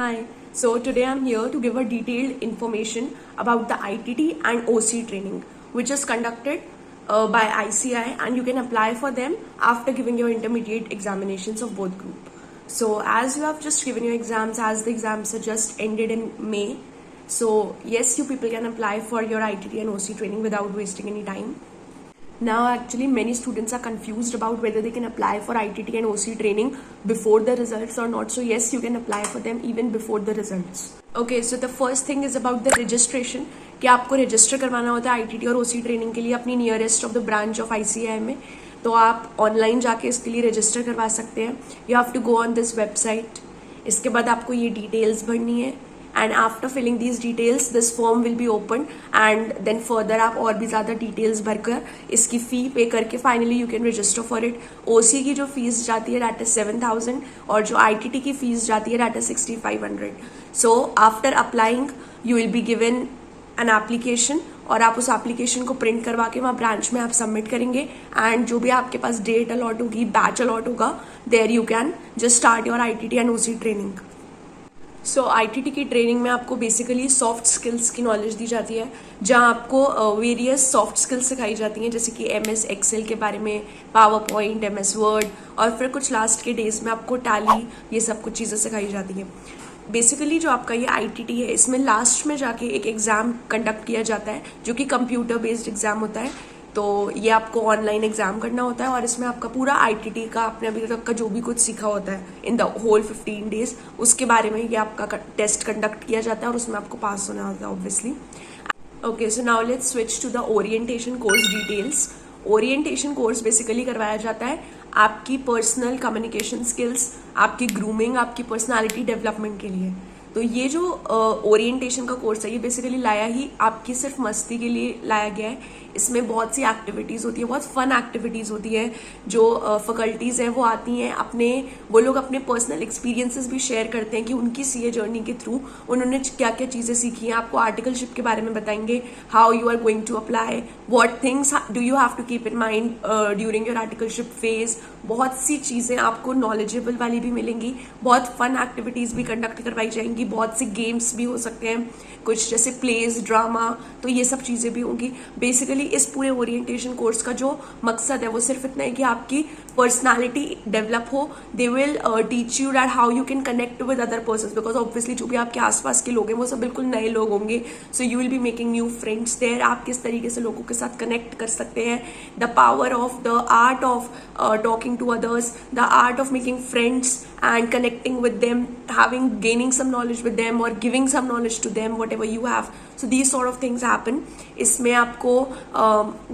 Hi, so today I'm here to give a detailed information about the ITT and OC training, which is conducted by ICI, and you can apply for them after giving your intermediate examinations of both group. So as you have just given your exams, as the exams are just ended in May, so yes, you people can apply for your ITT and OC training without wasting any time. Now, actually, many students are confused about whether they can apply for ITT and OC training before the results or not. So, yes, you can apply for them even before the results. Okay, so the first thing is about the registration. कि आपको register करवाना होता है ITT और OC training के लिए अपनी nearest of the branch of ICI में. तो आप ऑनलाइन जाके इसके लिए रजिस्टर करवा सकते हैं. You have to go on this website. इसके बाद आपको ये डिटेल्स भरनी है. And after filling these details this form will be open and then further आप और भी ज़्यादा डिटेल्स भरकर इसकी फ़ी पे करके finally you can register for it. OC की जो फीस जाती है दैट इज़ 7,000 और जो ITT की फीस जाती है that is 6,500. So after applying you will be given an application और आप उस एप्लीकेशन को प्रिंट करवा के वहाँ ब्रांच में आप सबमिट करेंगे एंड जो भी आपके पास डेट अलॉट होगी, बैच अलॉट होगा, there you can just start your ITT and OC training. So ITT की ट्रेनिंग में आपको बेसिकली सॉफ्ट स्किल्स की नॉलेज दी जाती है, जहाँ आपको वेरियस सॉफ्ट स्किल्स सिखाई जाती हैं, जैसे कि MS Excel के बारे में, पावर पॉइंट, MS Word, और फिर कुछ लास्ट के डेज में आपको टैली, ये सब कुछ चीज़ें सिखाई जाती हैं. बेसिकली जो आपका ये ITT है, इसमें लास्ट में जाके एक एग्ज़ाम कंडक्ट किया जाता है जो कि कंप्यूटर बेस्ड एग्ज़ाम होता है. तो ये आपको ऑनलाइन एग्जाम करना होता है और इसमें आपका पूरा ITT का आपने अभी तक का जो भी कुछ सीखा होता है इन द होल 15 डेज उसके बारे में ये आपका टेस्ट कंडक्ट किया जाता है और उसमें आपको पास होना होता है obviously. Okay, so now let's switch to the orientation course details. Orientation course basically करवाया जाता है आपकी पर्सनल कम्युनिकेशन स्किल्स, आपकी ग्रूमिंग, आपकी पर्सनालिटी डेवलपमेंट के लिए. तो ये जो ओरिएंटेशन का कोर्स है ये बेसिकली लाया ही आपकी सिर्फ मस्ती के लिए लाया गया है. इसमें बहुत सी एक्टिविटीज़ होती है, बहुत फन एक्टिविटीज़ होती है. जो फैकल्टीज़ हैं वो आती हैं, वो लोग अपने पर्सनल एक्सपीरियंसेस भी शेयर करते हैं कि उनकी CA जर्नी के थ्रू उन्होंने क्या क्या चीज़ें सीखी हैं. आपको आर्टिकलशिप के बारे में बताएंगे, how you are going to apply, what things do you have to keep in mind during your articleship phase. बहुत सी चीज़ें आपको नॉलेजेबल वाली भी मिलेंगी, बहुत फन एक्टिविटीज़ भी कंडक्ट करवाई जाएंगी, बहुत से गेम्स भी हो सकते हैं, कुछ जैसे प्लेज, ड्रामा, तो ये सब चीज़ें भी होंगी. बेसिकली इस पूरे ओरिएंटेशन कोर्स का जो मकसद है वो सिर्फ इतना है कि आपकी पर्सनालिटी डेवलप हो. They will teach you that how you can connect with other persons, because obviously जो भी आपके आसपास के लोग हैं वो सब बिल्कुल नए लोग होंगे. So you will be making new friends there. आप किस तरीके से लोगों के साथ कनेक्ट कर सकते हैं, the power of the art of talking to others, the art of making friends and connecting with them, gaining some knowledge with them or giving some knowledge to them, whatever you have. So these sort of things happen. इसमें आपको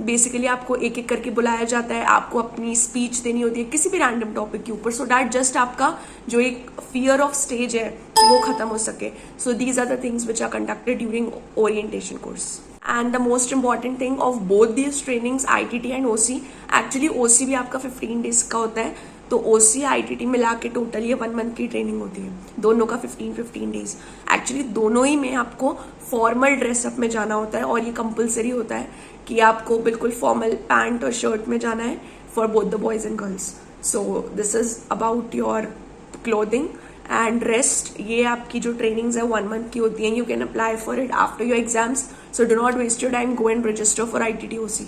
basically आपको एक एक करके बुलाया जाता है, आपको अपनी स्पीच देनी होती है किसी भी रैंडम टॉपिक के ऊपर, सो दैट जस्ट आपका जो एक फियर ऑफ स्टेज है वो खत्म हो सके. So these are the things which are conducted during orientation course. And the most important thing of both these trainings, ITT and OC, actually OC भी आपका 15 days का होता है, तो OC ITT मिला के टोटल ये 1 month की ट्रेनिंग होती है, दोनों का 15 डेज. एक्चुअली दोनों ही में आपको फॉर्मल ड्रेसअप में जाना होता है और ये कंपलसरी होता है कि आपको बिल्कुल फॉर्मल पैंट और शर्ट में जाना है for both the boys and girls. So this is about your clothing and rest. ये आपकी जो ट्रेनिंग्स है 1 month की होती हैं. You can apply for it after your exams. So do not waste your time, go and register for ITT OC.